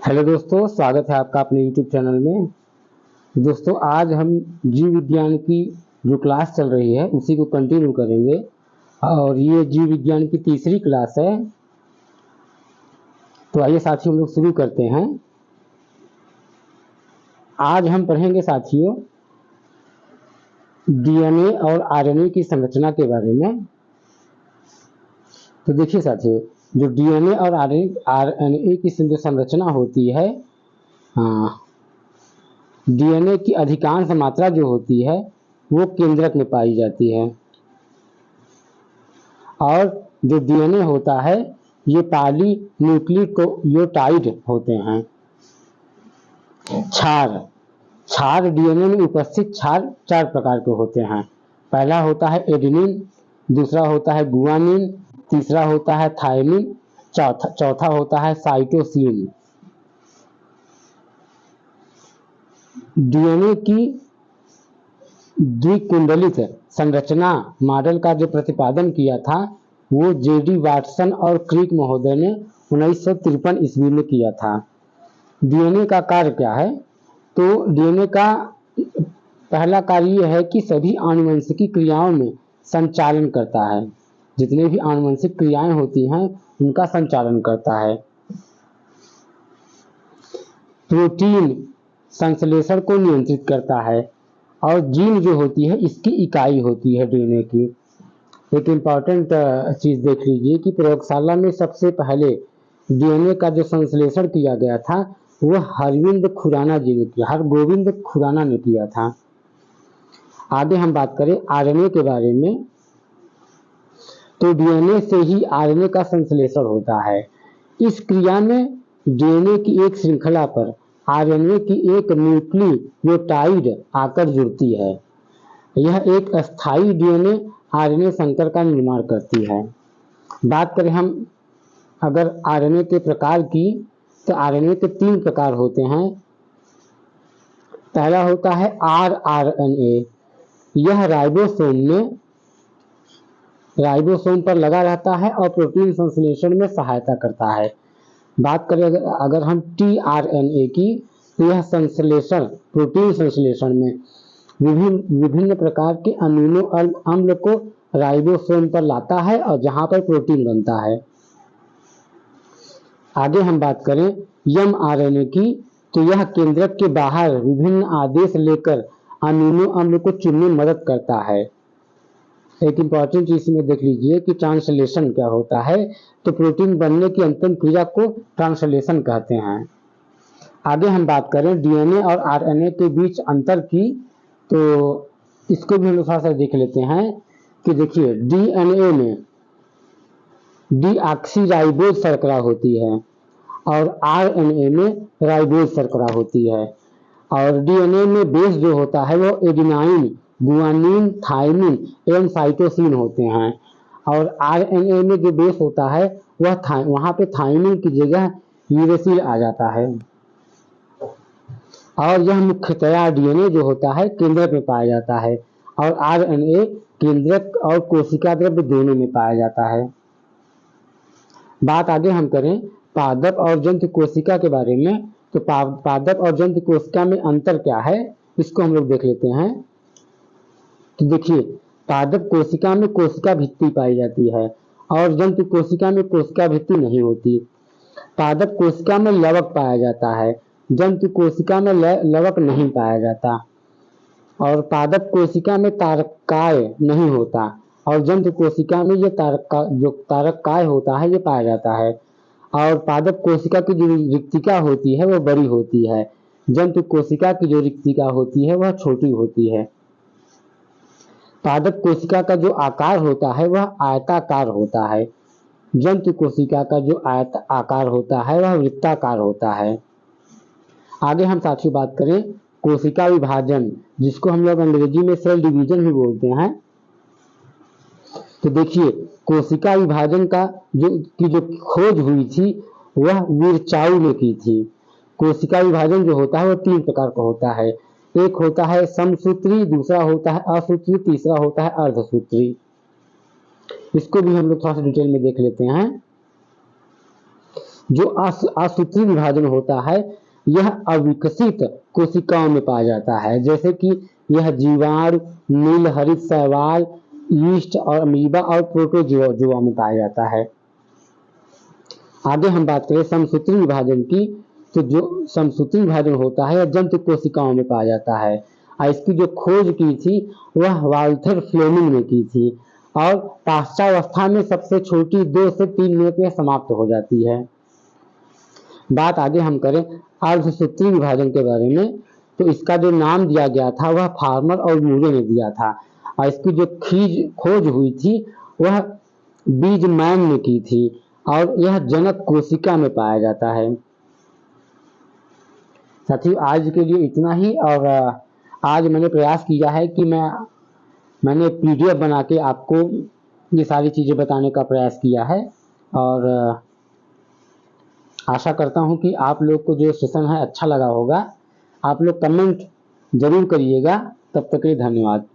Hello दोस्तों, स्वागत है आपका अपने YouTube चैनल में। दोस्तों, आज हम जीव विज्ञान की जो क्लास चल रही है उसी को कंटिन्यू करेंगे और ये जीव विज्ञान की तीसरी क्लास है। तो आइए साथियों, हम लोग शुरू करते हैं। आज हम पढ़ेंगे साथियों DNA और RNA की संरचना के बारे में। तो देखिए साथियों, जो DNA और RNA की जो संरचना होती है, DNA की अधिकांश मात्रा जो होती है वो केंद्रक में पाई जाती है और जो DNA होता है ये पॉलीन्यूक्लियोटाइड होते हैं। क्षार DNA में उपस्थित क्षार चार प्रकार के होते हैं। पहला होता है एडेनिन, दूसरा होता है गुआनिन, तीसरा होता है थायमिन, चौथा होता है साइटोसिन। DNA की द्विकुंडलित संरचना मॉडल का जो प्रतिपादन किया था वो JD वाटसन और क्रिक महोदय ने 1953 ईस्वी में किया था। DNA का कार्य क्या है? तो DNA का पहला कार्य यह है कि सभी आनुवंशिकी क्रियाओं में संचालन करता है। जितने भी आनुवंशिक क्रियाएं होती हैं उनका संचालन करता है। प्रोटीन संश्लेषण को नियंत्रित करता है और जीन जो होती है इसकी इकाई होती है DNA की। एक इम्पॉर्टेंट चीज देख लीजिए कि प्रयोगशाला में सबसे पहले DNA का जो संश्लेषण किया गया था वह हरगोविंद खुराना ने किया था। आगे हम बात करें RNA के बारे में, तो DNA से ही RNA का संश्लेषण होता है। इस क्रिया में DNA की एक श्रृंखला पर RNA की एक न्यूक्लियोटाइड आकर जुड़ती है। यह एक अस्थायी DNA RNA संकर का निर्माण करती है। बात करें हम अगर RNA के प्रकार की, तो RNA के 3 प्रकार होते हैं। पहला होता है rRNA। यह राइबोसोम पर लगा रहता है और प्रोटीन संश्लेषण में सहायता करता है। बात करें अगर हम tRNA की, तो यह प्रोटीन संश्लेषण में विभिन्न प्रकार के अमीनो अम्ल को राइबोसोम पर लाता है और जहां पर प्रोटीन बनता है। आगे हम बात करें mRNA की, तो यह केंद्रक के बाहर विभिन्न आदेश लेकर अमीनो अम्ल को चुनने में मदद करता है। एक इम्पॉर्टेंट चीज में देख लीजिए कि ट्रांसलेशन क्या होता है। तो प्रोटीन बनने की अंतिम क्रिया को ट्रांसलेशन कहते हैं। आगे हम बात करें DNA और RNA के बीच अंतर की, तो इसको भी हम थोड़ा सा देख लेते हैं कि देखिए DNA में डीऑक्सीराइबोज शर्करा होती है और RNA में राइबोज शर्करा होती है। और DNA में बेस जो होता है वो एडेनाइन, गुआनिन, थायमिन एवं साइटोसिन होते हैं। और RNA में जो बेस होता है वहाँ पे थायमिन की जगह यूरेसिल आ जाता है। और यह मुख्यतया DNA जो होता है केंद्रक में पाया जाता है और RNA केंद्रक और कोशिका द्रव्य दोनों में पाया जाता है। बात आगे हम करें पादप और जंतु कोशिका के बारे में, तो पादप और जंतु कोशिका में अंतर क्या है इसको हम लोग देख लेते हैं। तो देखिए पादप कोशिका में कोशिका भित्ति पाई जाती है और जंतु कोशिका में कोशिका भित्ति नहीं होती। पादप कोशिका में लवक पाया जाता है, जंतु कोशिका में लवक नहीं पाया जाता। और पादप कोशिका में तारकाय नहीं होता और जंतु कोशिका में ये तारकाय होता है ये पाया जाता है। और पादप कोशिका की जो रिक्तिका होती है वह बड़ी होती है, जंतु कोशिका की जो रिक्तिका होती है वह छोटी होती है। पादप कोशिका का जो आकार होता है वह आयताकार होता है, जंतु कोशिका का जो आकार होता है वह वृत्ताकार होता है। आगे हम साथियों बात करें कोशिका विभाजन, जिसको हम लोग अंग्रेजी में सेल डिवीजन भी बोलते हैं। तो देखिए कोशिका विभाजन का जो खोज हुई थी वह विरचाउ ने की थी। कोशिका विभाजन जो होता है वह 3 प्रकार का होता है। एक होता है समसूत्री, दूसरा होता है असूत्री, तीसरा होता है अर्धसूत्री। इसको भी हम लोग थोड़ा सा डिटेल में देख लेते हैं। जो असूत्री विभाजन होता है यह अविकसित कोशिकाओं में पाया जाता है, जैसे कि यह जीवाणु, नीलहरित शैवाल, यीस्ट और अमीबा और प्रोटोजोआ में पाया जाता है। आगे हम बात करें समसूत्री विभाजन की, तो जो समसूत्री विभाजन होता है यह जंतु कोशिकाओं में पाया जाता है और इसकी जो खोज की थी वह वाल्थर फ्लेमिंग ने की थी और पाश्चावस्था में सबसे छोटी 2 से 3 मिनट में समाप्त हो जाती है। बात आगे हम करें अर्धसूत्री विभाजन के बारे में, तो इसका जो नाम दिया गया था वह फार्मर और यूरे ने दिया था और इसकी जो खोज हुई थी वह बीजमैन ने की थी और यह जनक कोशिका में पाया जाता है। साथियों आज के लिए इतना ही, और आज मैंने प्रयास किया है कि मैंने पीडीएफ बना के आपको ये सारी चीज़ें बताने का प्रयास किया है और आशा करता हूँ कि आप लोग को जो सेशन है अच्छा लगा होगा। आप लोग कमेंट जरूर करिएगा। तब तक के लिए धन्यवाद।